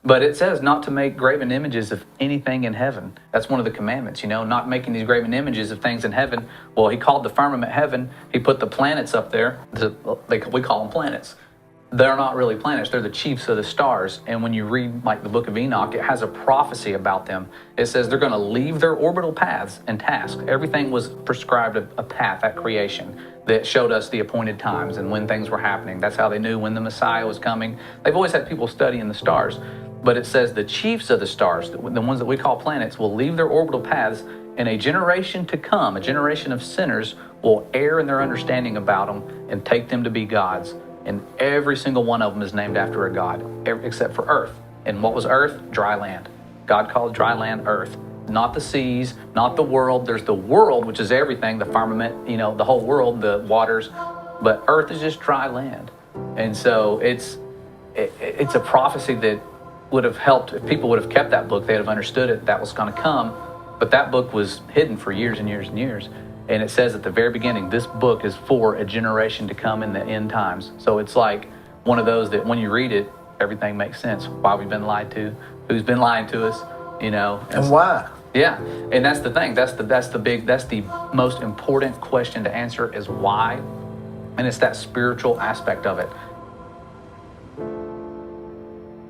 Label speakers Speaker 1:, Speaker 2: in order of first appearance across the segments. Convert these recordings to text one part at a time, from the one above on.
Speaker 1: But it says not to make graven images of anything in heaven. That's one of the commandments, not making these graven images of things in heaven. Well, he called the firmament heaven. He put the planets up there. We call them planets. They're not really planets. They're the chiefs of the stars. And when you read like the book of Enoch, it has a prophecy about them. It says they're going to leave their orbital paths and tasks. Everything was prescribed a path at creation that showed us the appointed times and when things were happening. That's how they knew when the Messiah was coming. They've always had people studying the stars. But it says the chiefs of the stars, the ones that we call planets, will leave their orbital paths, and a generation to come, a generation of sinners, will err in their understanding about them and take them to be gods. And every single one of them is named after a god, except for earth. And what was earth? Dry land. God called dry land earth. Not the seas, not the world. There's the world, which is everything, the firmament, the whole world, the waters. But earth is just dry land. And so it's a prophecy that would have helped. If people would have kept that book, they'd have understood it, that was going to come. But that book was hidden for years and years and years. And it says at the very beginning, this book is for a generation to come in the end times. So it's like one of those that when you read it, everything makes sense. Why we've been lied to, who's been lying to us,
Speaker 2: And why?
Speaker 1: Yeah, and that's the thing. That's the most important question to answer is why. And it's that spiritual aspect of it.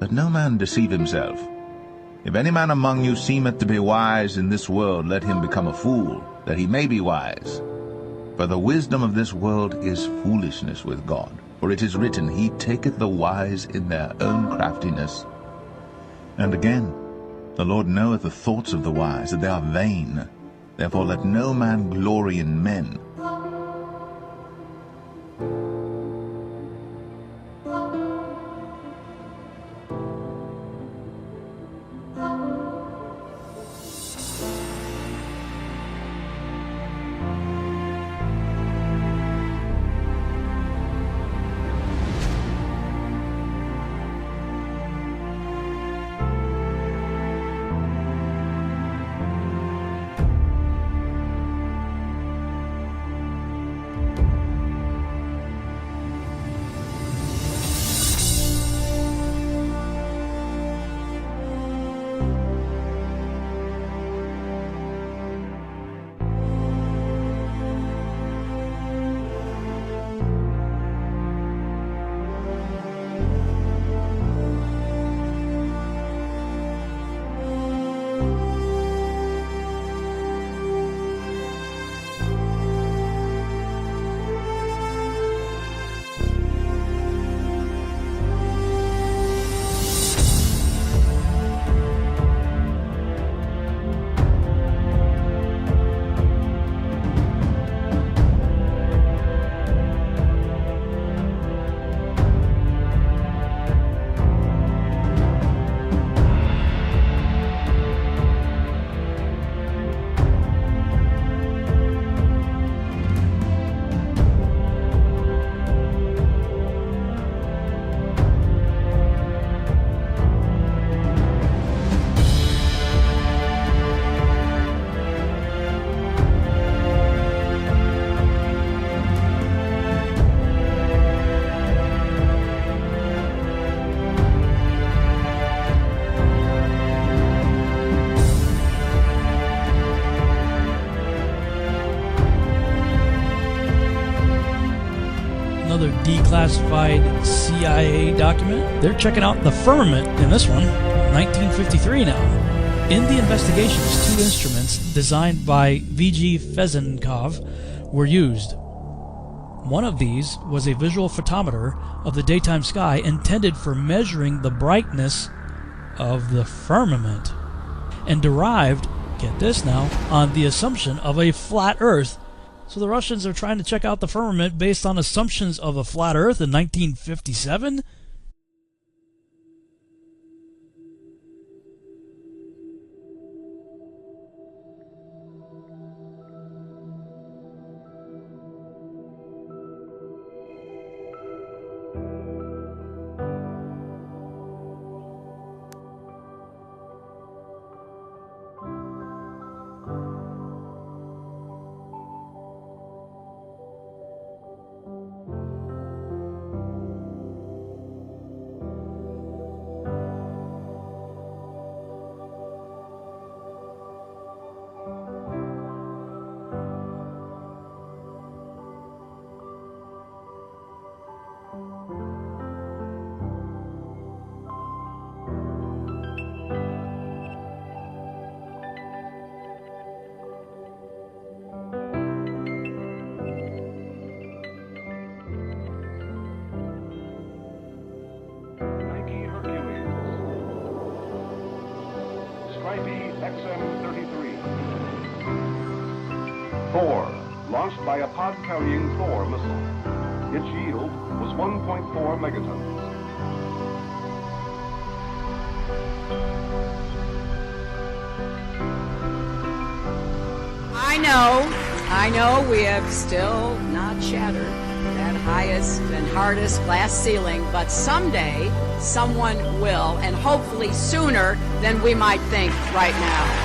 Speaker 3: Let no man deceive himself. If any man among you seemeth to be wise in this world, let him become a fool, that he may be wise. For the wisdom of this world is foolishness with God. For it is written, He taketh the wise in their own craftiness. And again, the Lord knoweth the thoughts of the wise, that they are vain. Therefore let no man glory in men.
Speaker 4: Another declassified CIA document. They're checking out the firmament in this one, 1953 now. In the investigations, 2 instruments designed by V.G. Fezenkov were used. One of these was a visual photometer of the daytime sky intended for measuring the brightness of the firmament, and derived, get this now, on the assumption of a flat Earth. So the Russians are trying to check out the firmament based on assumptions of a flat Earth in 1957?
Speaker 5: Stripey XM-33. Thor, launched by a pod-carrying Thor missile. Its yield was 1.4 megatons.
Speaker 6: I know we have still not shattered that highest and hardest glass ceiling, but someday someone will, and hopefully sooner than we might think right now.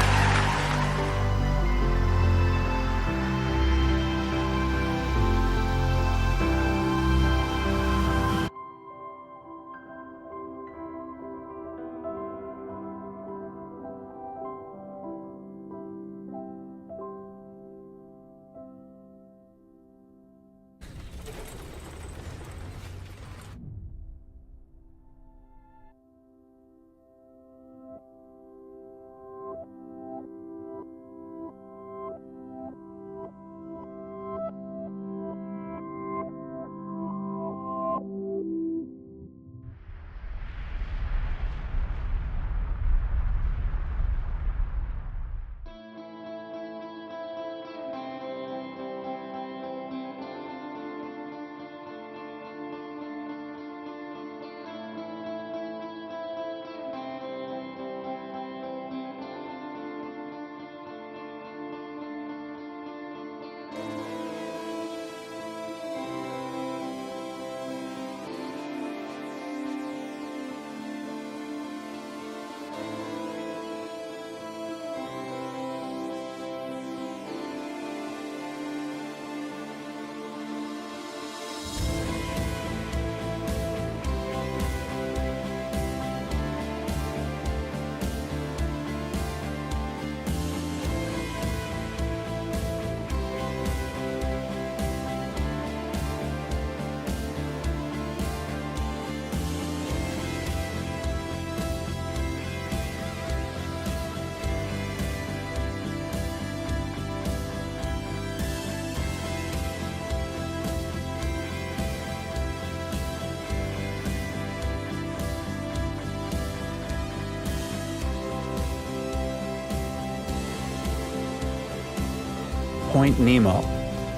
Speaker 7: Point Nemo.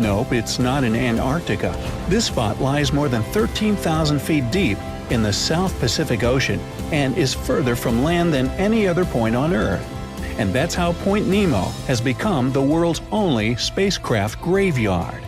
Speaker 7: Nope, it's not in Antarctica. This spot lies more than 13,000 feet deep in the South Pacific Ocean and is further from land than any other point on Earth. And that's how Point Nemo has become the world's only spacecraft graveyard.